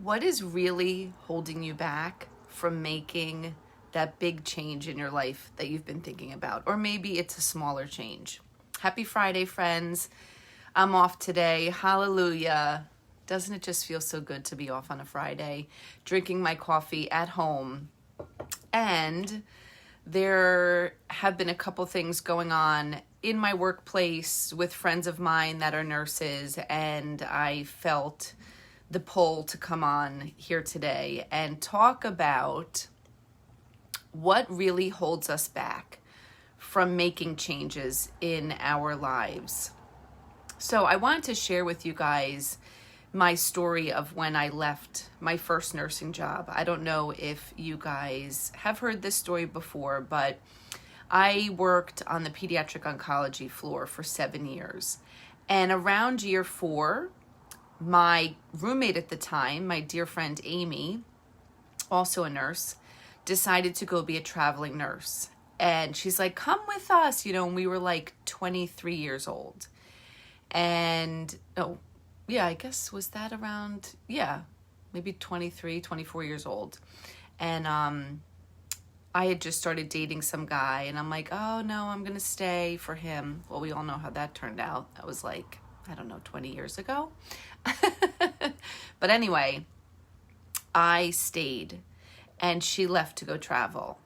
What is really holding you back from making that big change in your life that you've been thinking about? Or maybe it's a smaller change. Happy Friday, friends. I'm off today. Hallelujah. Doesn't it just feel so good to be off on a Friday, drinking my coffee at home? And there have been a couple things going on in my workplace with friends of mine that are nurses, and I felt the pull to come on here today and talk about what really holds us back from making changes in our lives. So I wanted to share with you guys my story of when I left my first nursing job. I don't know if you guys have heard this story before, but I worked on the pediatric oncology floor for 7 years. And around year 4, my roommate at the time, my dear friend Amy, also a nurse, decided to go be a traveling nurse. And she's like, come with us, and we were like 23 years old. And, I guess, was that around, maybe 23, 24 years old. And I had just started dating some guy, and I'm like, oh no, I'm going to stay for him. Well, we all know how that turned out. That was like, 20 years ago. But anyway, I stayed and she left to go travel.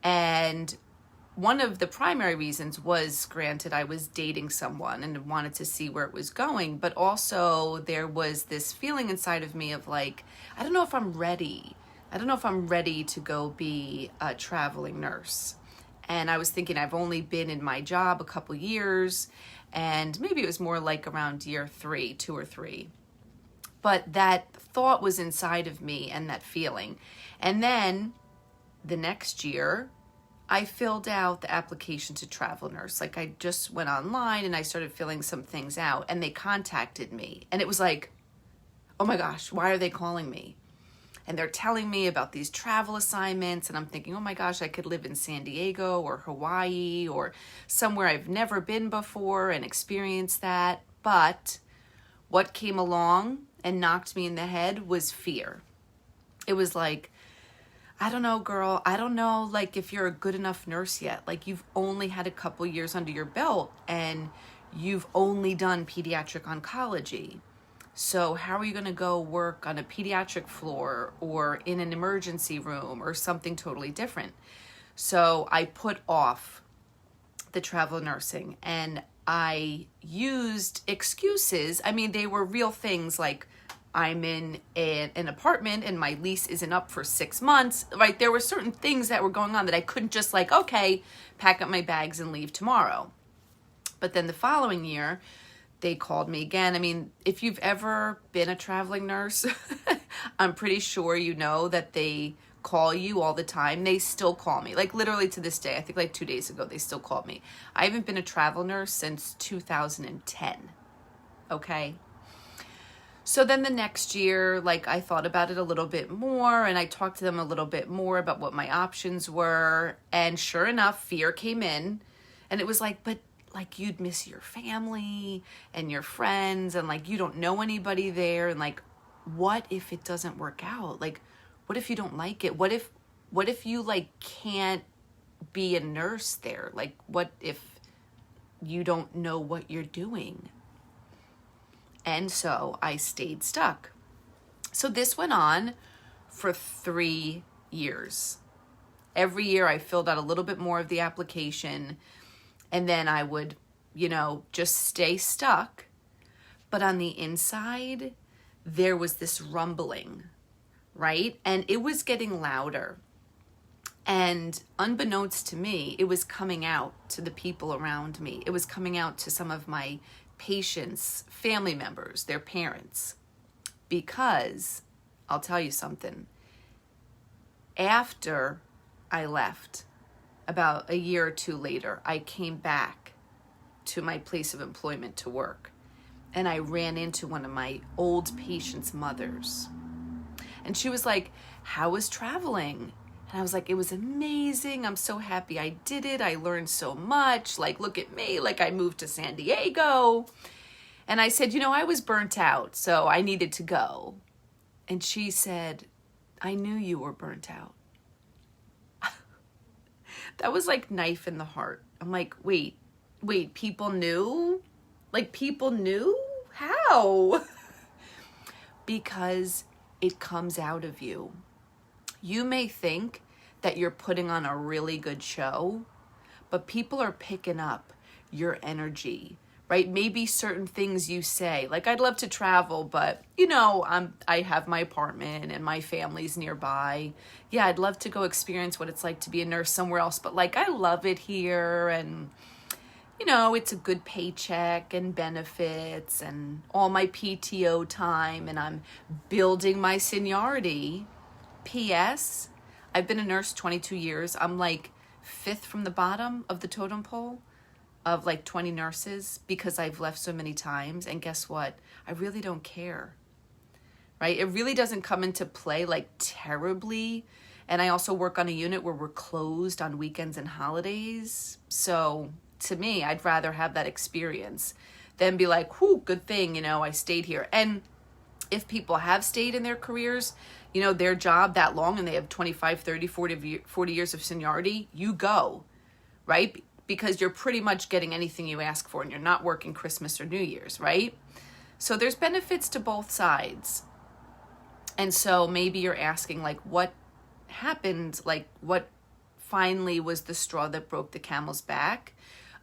And one of the primary reasons was, granted, I was dating someone and wanted to see where it was going, but also there was this feeling inside of me of like, I don't know if I'm ready. I don't know if I'm ready to go be a traveling nurse. And I was thinking, I've only been in my job a couple years, and maybe it was more like around year 3, 2 or 3. But that thought was inside of me, and that feeling. And then the next year, I filled out the application to travel nurse. Like, I just went online and I started filling some things out, and they contacted me. And it was like, oh my gosh, why are they calling me? And they're telling me about these travel assignments, and I'm thinking, oh my gosh, I could live in San Diego or Hawaii or somewhere I've never been before and experience that. But what came along and knocked me in the head was fear. It was like, I don't know, girl. I don't know, like, if you're a good enough nurse yet. Like, you've only had a couple years under your belt, and you've only done pediatric oncology. So how are you going to go work on a pediatric floor or in an emergency room or something totally different? So I put off the travel nursing, and I used excuses. I mean, they were real things, like I'm in an apartment and my lease isn't up for 6 months, right? There were certain things that were going on that I couldn't just like, okay, pack up my bags and leave tomorrow. But then the following year, they called me again. I mean, if you've ever been a traveling nurse, I'm pretty sure you know that they call you all the time. They still call me, like literally to this day. I think like 2 days ago, they still called me. I haven't been a travel nurse since 2010. Okay. So then the next year, like, I thought about it a little bit more, and I talked to them a little bit more about what my options were. And sure enough, fear came in, and it was like, but like, you'd miss your family and your friends, and like, you don't know anybody there. And like, what if it doesn't work out? Like, what if you don't like it? What if you like can't be a nurse there? Like, what if you don't know what you're doing? And so I stayed stuck. So this went on for 3 years. Every year I filled out a little bit more of the application, and then I would, just stay stuck. But on the inside, there was this rumbling, right? And it was getting louder. And unbeknownst to me, it was coming out to the people around me. It was coming out to some of my patients, family members, their parents. Because, I'll tell you something, after I left, about a year or 2 later, I came back to my place of employment to work, and I ran into one of my old patients' mothers. And she was like, how was traveling? And I was like, it was amazing. I'm so happy I did it. I learned so much. Like, look at me. Like, I moved to San Diego. And I said, I was burnt out, so I needed to go. And she said, I knew you were burnt out. That was like knife in the heart. I'm like, wait, people knew? Like people knew? How? Because it comes out of you. You may think that you're putting on a really good show, but people are picking up your energy, right? Maybe certain things you say, like I'd love to travel, but I have my apartment and my family's nearby. Yeah, I'd love to go experience what it's like to be a nurse somewhere else, but like I love it here, and it's a good paycheck and benefits and all my PTO time, and I'm building my seniority. P.S. I've been a nurse 22 years. I'm like fifth from the bottom of the totem pole of like 20 nurses because I've left so many times. And guess what? I really don't care, right? It really doesn't come into play like terribly. And I also work on a unit where we're closed on weekends and holidays. So to me, I'd rather have that experience than be like, whew, good thing, I stayed here. And if people have stayed in their careers, their job that long, and they have 25, 30, 40 years of seniority, you go, right? Because you're pretty much getting anything you ask for, and you're not working Christmas or New Year's, right? So there's benefits to both sides. And so maybe you're asking, like, what happened? Like, what finally was the straw that broke the camel's back?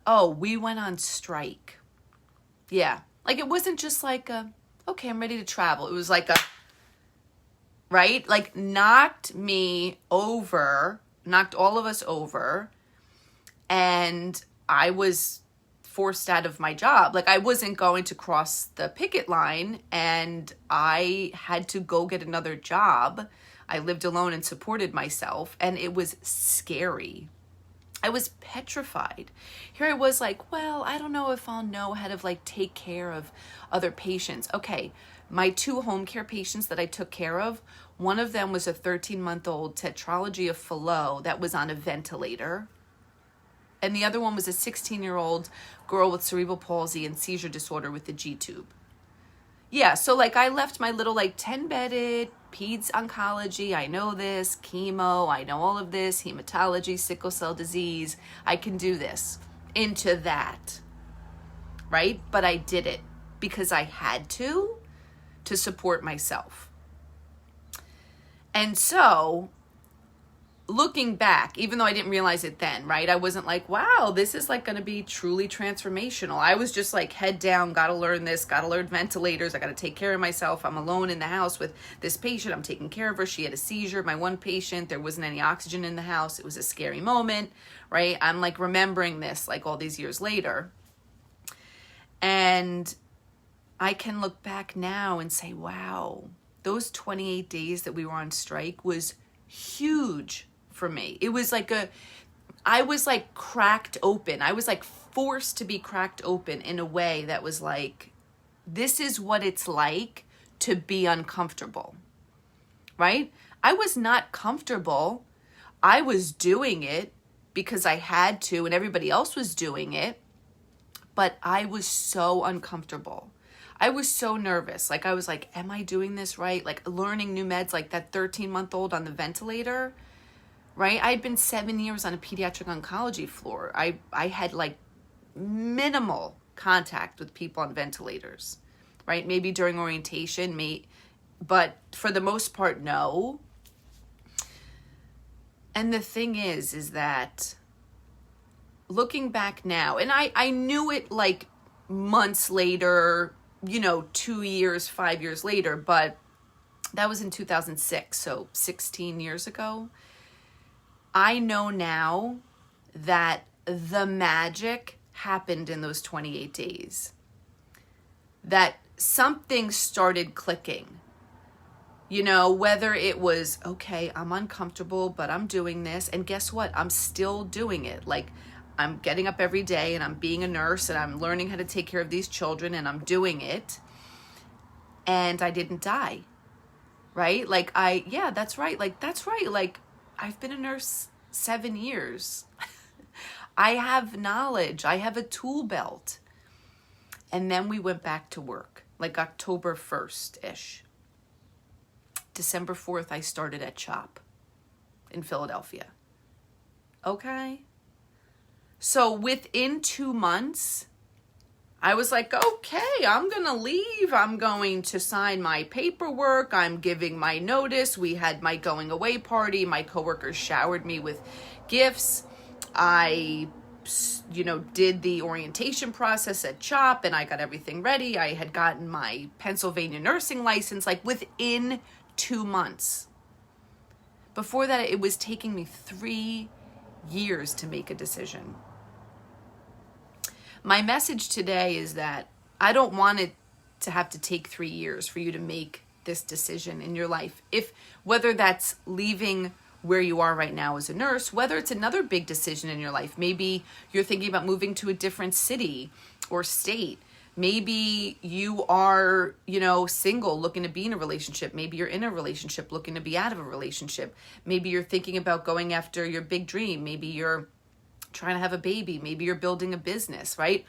Oh, we went on strike. Yeah. Like, it wasn't just like okay, I'm ready to travel. It was like right? Like knocked all of us over. And I was forced out of my job. Like I wasn't going to cross the picket line, and I had to go get another job. I lived alone and supported myself, and it was scary. I was petrified. Here I was like, well, I don't know if I'll know how to like take care of other patients. Okay, my 2 home care patients that I took care of, one of them was a 13-month-old tetralogy of Fallot that was on a ventilator. And the other one was a 16-year-old girl with cerebral palsy and seizure disorder with the G-tube. Yeah, so like I left my little like 10-bedded peds oncology, I know this, chemo, I know all of this, hematology, sickle cell disease, I can do this, into that, right? But I did it because I had to support myself. And so looking back, even though I didn't realize it then, right? I wasn't like, wow, this is like going to be truly transformational. I was just like head down, got to learn this, got to learn ventilators. I got to take care of myself. I'm alone in the house with this patient. I'm taking care of her. She had a seizure. My one patient, there wasn't any oxygen in the house. It was a scary moment, right? I'm like remembering this like all these years later. And I can look back now and say, wow, those 28 days that we were on strike was huge for me. It was like I was like cracked open. I was like forced to be cracked open in a way that was like, this is what it's like to be uncomfortable, right? I was not comfortable. I was doing it because I had to and everybody else was doing it, but I was so uncomfortable. I was so nervous. Like I was like, am I doing this right? Like learning new meds, like that 13-month-old on the ventilator, right? I had been 7 years on a pediatric oncology floor. I had like minimal contact with people on ventilators, right? Maybe during orientation, but for the most part, no. And the thing is that looking back now, and I knew it like months later, 2 years, 5 years later, but that was in 2006, so 16 years ago. I know now that the magic happened in those 28 days. That something started clicking. Whether it was, okay, I'm uncomfortable, but I'm doing this. And guess what? I'm still doing it. Like, I'm getting up every day and I'm being a nurse and I'm learning how to take care of these children and I'm doing it. And I didn't die, right? Like that's right. Like I've been a nurse 7 years. I have knowledge. I have a tool belt. And then we went back to work, like October 1st-ish. December 4th, I started at CHOP in Philadelphia. Okay. So within 2 months, I was like, okay, I'm going to leave. I'm going to sign my paperwork. I'm giving my notice. We had my going away party. My coworkers showered me with gifts. I, did the orientation process at CHOP and I got everything ready. I had gotten my Pennsylvania nursing license like within 2 months. Before that, it was taking me 3 years to make a decision. My message today is that I don't want it to have to take 3 years for you to make this decision in your life. Whether that's leaving where you are right now as a nurse, whether it's another big decision in your life, maybe you're thinking about moving to a different city or state. Maybe you are, single, looking to be in a relationship. Maybe you're in a relationship, looking to be out of a relationship. Maybe you're thinking about going after your big dream. Maybe you're trying to have a baby. Maybe you're building a business, right?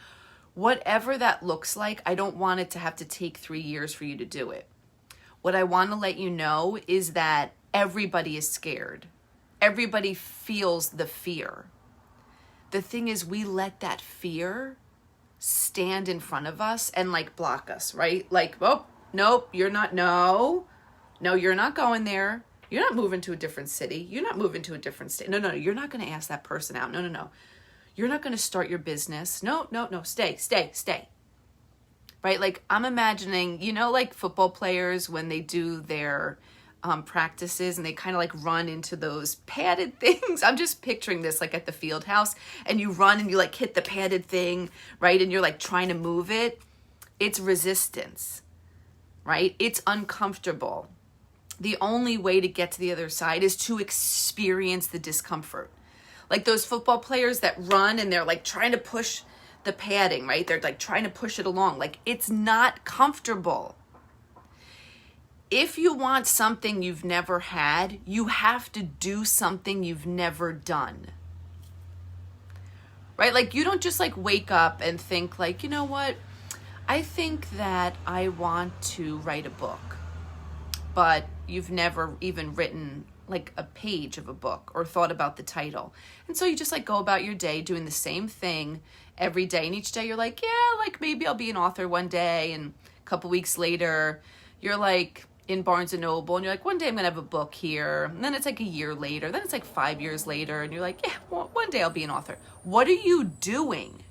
Whatever that looks like, I don't want it to have to take 3 years for you to do it. What I want to let you know is that everybody is scared. Everybody feels the fear. The thing is, we let that fear stand in front of us and block us, right? Oh, nope, you're not, no, you're not going there. You're not moving to a different city. You're not moving to a different state. No, you're not going to ask that person out. No. You're not going to start your business. No, stay. Right? I'm imagining, football players when they do their practices and they kind of run into those padded things. I'm just picturing this at the field house, and you run and you hit the padded thing, right? And you're trying to move it. It's resistance, right? It's uncomfortable. The only way to get to the other side is to experience the discomfort. Those football players that run and they're trying to push the padding, right? They're trying to push it along. It's not comfortable. If you want something you've never had, you have to do something you've never done. Right? You don't just wake up and think you know what? I think that I want to write a book. But you've never even written a page of a book or thought about the title. And so you just go about your day doing the same thing every day. And each day you're maybe I'll be an author one day. And a couple weeks later, you're in Barnes & Noble and you're one day I'm going to have a book here. And then it's a year later. Then it's 5 years later. And you're one day I'll be an author. What are you doing?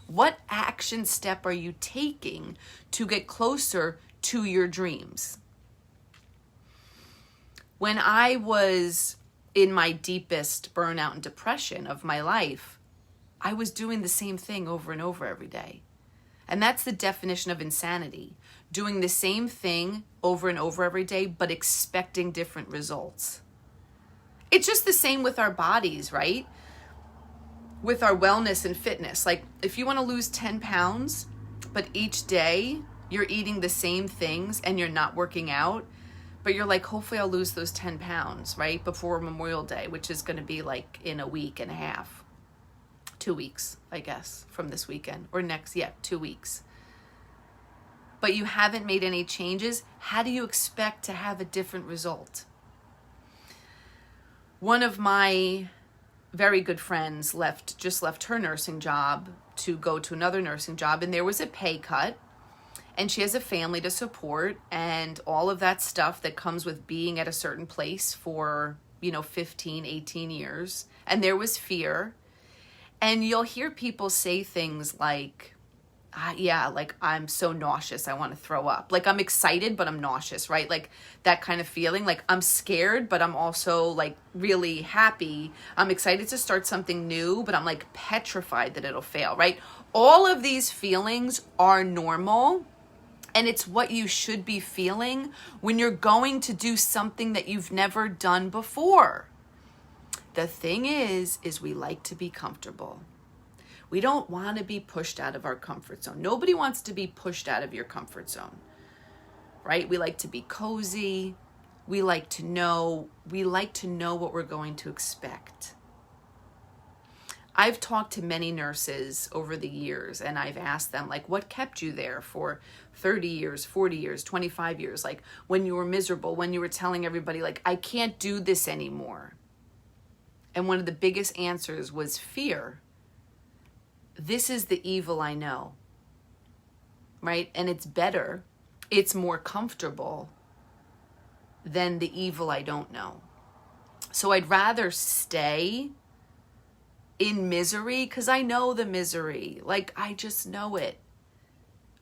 What action step are you taking to get closer to your dreams? When I was in my deepest burnout and depression of my life, I was doing the same thing over and over every day. And that's the definition of insanity. Doing the same thing over and over every day, but expecting different results. It's just the same with our bodies, right? With our wellness and fitness. If you want to lose 10 pounds, but each day you're eating the same things and you're not working out, but you're hopefully I'll lose those 10 pounds, right? Before Memorial Day, which is going to be in a week and a half. 2 weeks, I guess, from this weekend. Or 2 weeks. But you haven't made any changes. How do you expect to have a different result? One of my very good friends just left her nursing job to go to another nursing job, and there was a pay cut. And she has a family to support and all of that stuff that comes with being at a certain place for, 15, 18 years. And there was fear. And you'll hear people say things I'm so nauseous, I want to throw up. I'm excited, but I'm nauseous, right? That kind of feeling. I'm scared, but I'm also really happy. I'm excited to start something new, but I'm petrified that it'll fail, right? All of these feelings are normal. And it's what you should be feeling when you're going to do something that you've never done before. The thing is we like to be comfortable. We don't want to be pushed out of our comfort zone. Nobody wants to be pushed out of your comfort zone, right? We like to be cozy. We like to know what we're going to expect. I've talked to many nurses over the years, and I've asked them, like, what kept you there for 30 years, 40 years, 25 years? Like, when you were miserable, when you were telling everybody, like, I can't do this anymore. And one of the biggest answers was fear. This is the evil I know, right? And it's better, it's more comfortable than the evil I don't know. So I'd rather stay in misery, because I know the misery. Like, I just know it.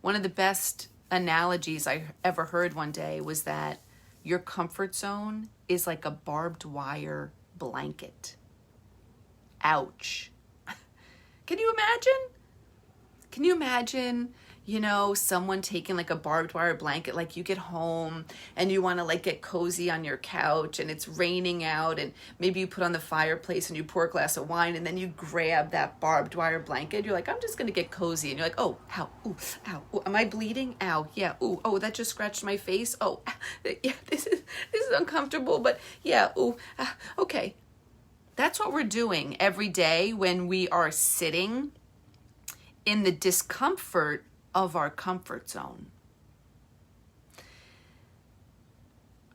One of the best analogies I ever heard one day was that your comfort zone is like a barbed wire blanket. Ouch. Can you imagine? Can you imagine, you know, someone taking like a barbed wire blanket, like you get home and you want to like get cozy on your couch and it's raining out, and maybe you put on the fireplace and you pour a glass of wine, and then you grab that barbed wire blanket. You're like, I'm just going to get cozy. And you're like, oh, ow, ooh, ow, ooh, am I bleeding? Ow, yeah, ooh, oh, that just scratched my face. Oh, yeah, this is uncomfortable, but yeah, ooh, okay. That's what we're doing every day when we are sitting in the discomfort of our comfort zone.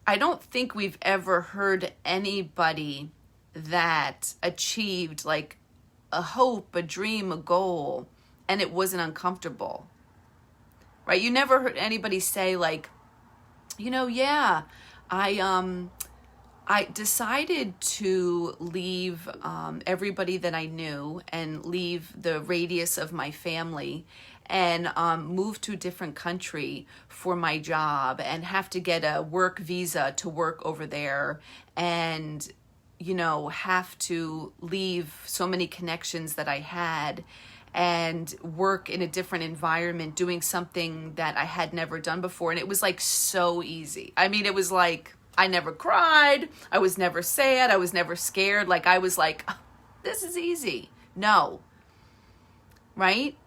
I don't think we've ever heard anybody that achieved like a hope, a dream, a goal, and it wasn't uncomfortable, right? You never heard anybody say like, you know, yeah, I decided to leave everybody that I knew and leave the radius of my family and move to a different country for my job and have to get a work visa to work over there, and, you know, have to leave so many connections that I had and work in a different environment doing something that I had never done before. And it was like so easy. I mean, it was like, I never cried. I was never sad. I was never scared. Like, I was like, oh, this is easy. No. Right?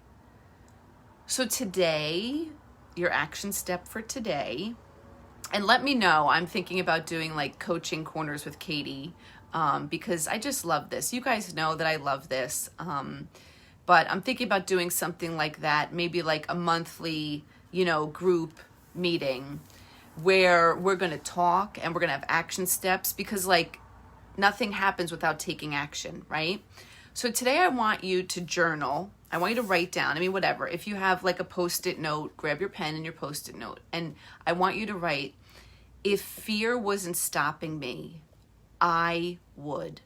So today, your action step for today, and let me know, I'm thinking about doing like coaching corners with Katie, because I just love this. You guys know that I love this. But I'm thinking about doing something like that, maybe like a monthly, you know, group meeting where we're going to talk and we're going to have action steps, because like nothing happens without taking action, right? So today I want you to journal. I want you to write down, I mean, whatever. If you have like a Post-it note, grab your pen and your Post-it note. And I want you to write, if fear wasn't stopping me, I would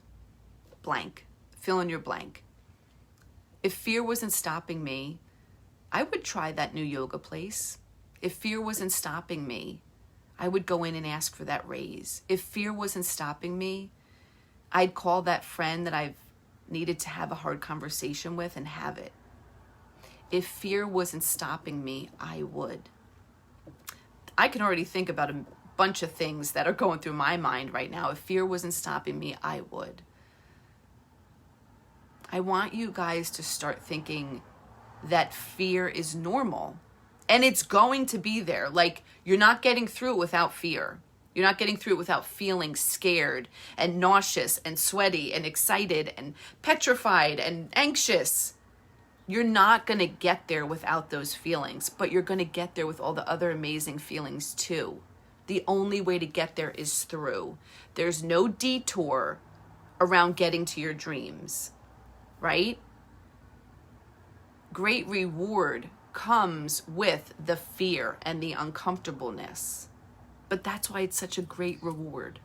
blank. Fill in your blank. If fear wasn't stopping me, I would try that new yoga place. If fear wasn't stopping me, I would go in and ask for that raise. If fear wasn't stopping me, I'd call that friend that I've needed to have a hard conversation with and have it. If fear wasn't stopping me, I would. I can already think about a bunch of things that are going through my mind right now. If fear wasn't stopping me, I would. I want you guys to start thinking that fear is normal. And it's going to be there. Like, you're not getting through it without fear. You're not getting through it without feeling scared and nauseous and sweaty and excited and petrified and anxious. You're not going to get there without those feelings, but you're going to get there with all the other amazing feelings too. The only way to get there is through. There's no detour around getting to your dreams, right? Great reward comes with the fear and the uncomfortableness. But that's why it's such a great reward.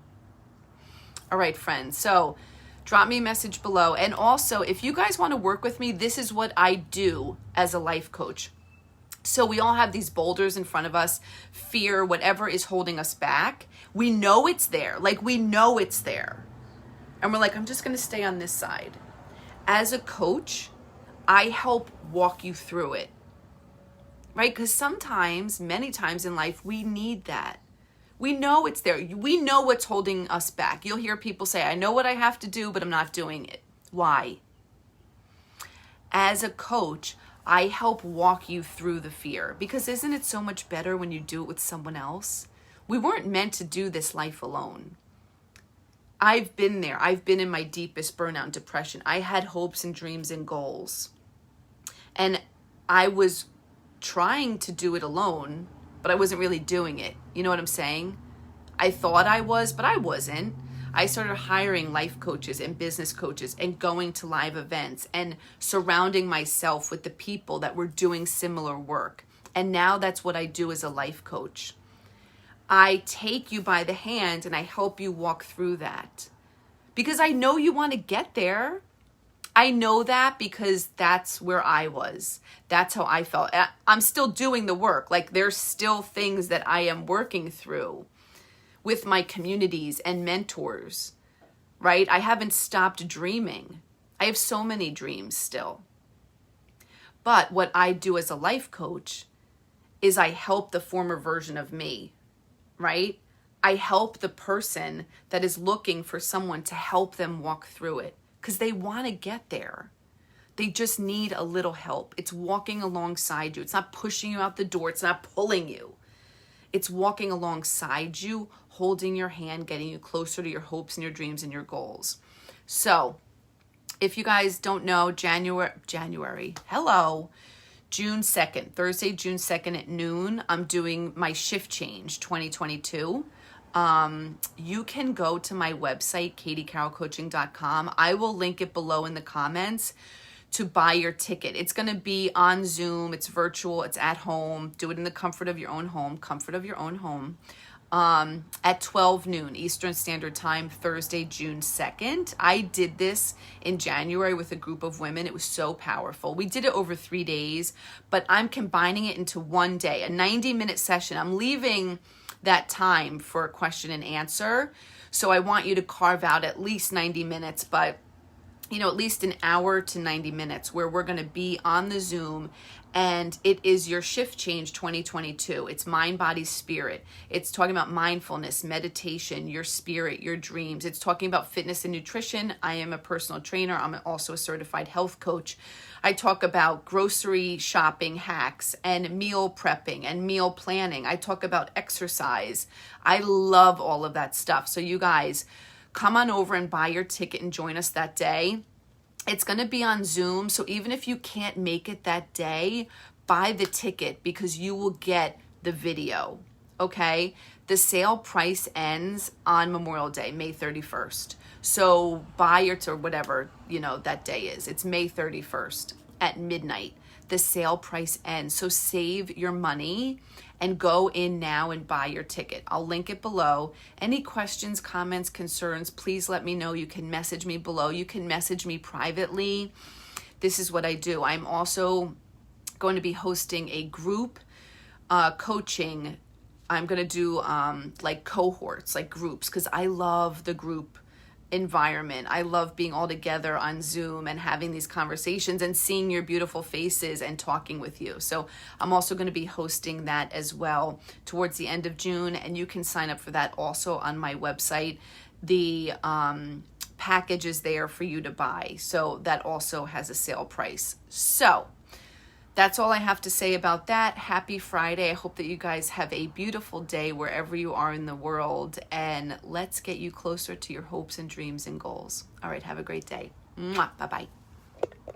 All right, friends. So drop me a message below. And also, if you guys want to work with me, this is what I do as a life coach. So we all have these boulders in front of us, fear, whatever is holding us back. We know it's there. Like, we know it's there. And we're like, I'm just going to stay on this side. As a coach, I help walk you through it. Right? Because sometimes, many times in life, we need that. We know it's there. We know what's holding us back. You'll hear people say, I know what I have to do, but I'm not doing it. Why? As a coach, I help walk you through the fear. Because isn't it so much better when you do it with someone else? We weren't meant to do this life alone. I've been there. I've been in my deepest burnout and depression. I had hopes and dreams and goals. And I was trying to do it alone, but I wasn't really doing it. You know what I'm saying? I thought I was, but I wasn't. I started hiring life coaches and business coaches and going to live events and surrounding myself with the people that were doing similar work. And now that's what I do as a life coach. I take you by the hand and I help you walk through that. Because I know you want to get there. I know that because that's where I was. That's how I felt. I'm still doing the work. Like, there's still things that I am working through with my communities and mentors, right? I haven't stopped dreaming. I have so many dreams still. But what I do as a life coach is I help the former version of me, right? I help the person that is looking for someone to help them walk through it because they want to get there. They just need a little help. It's walking alongside you. It's not pushing you out the door. It's not pulling you. It's walking alongside you, holding your hand, getting you closer to your hopes and your dreams and your goals. So if you guys don't know, June 2nd, Thursday, June 2nd at noon, I'm doing my Shift Change 2022. You can go to my website, katiecarrollcoaching.com. I will link it below in the comments to buy your ticket. It's going to be on Zoom. It's virtual. It's at home. Do it in the comfort of your own home, at 12 noon Eastern Standard Time, Thursday, June 2nd. I did this in January with a group of women. It was so powerful. We did it over 3 days, but I'm combining it into one day, a 90-minute session. I'm leaving that time for a question and answer. So I want you to carve out at least 90 minutes, but at least an hour to 90 minutes where we're going to be on the Zoom, and it is your Shift Change 2022. It's mind, body, spirit. It's talking about mindfulness, meditation, your spirit, your dreams. It's talking about fitness and nutrition. I am a personal trainer. I'm also a certified health coach. I talk about grocery shopping hacks and meal prepping and meal planning. I talk about exercise. I love all of that stuff. So you guys, come on over and buy your ticket and join us that day. It's going to be on Zoom, so even if you can't make it that day, buy the ticket because you will get the video, okay? The sale price ends on Memorial Day, May 31st. So buy your, or whatever, that day is. It's May 31st at midnight. The sale price ends. So save your money and go in now and buy your ticket. I'll link it below. Any questions, comments, concerns, please let me know. You can message me below. You can message me privately. This is what I do. I'm also going to be hosting a group coaching. I'm going to do like cohorts, like groups, because I love the group environment. I love being all together on Zoom and having these conversations and seeing your beautiful faces and talking with you. So I'm also going to be hosting that as well towards the end of June, and you can sign up for that also on my website. The package is there for you to buy, so that also has a sale price. So that's all I have to say about that. Happy Friday. I hope that you guys have a beautiful day wherever you are in the world, and let's get you closer to your hopes and dreams and goals. All right, have a great day. Mwah. Bye-bye.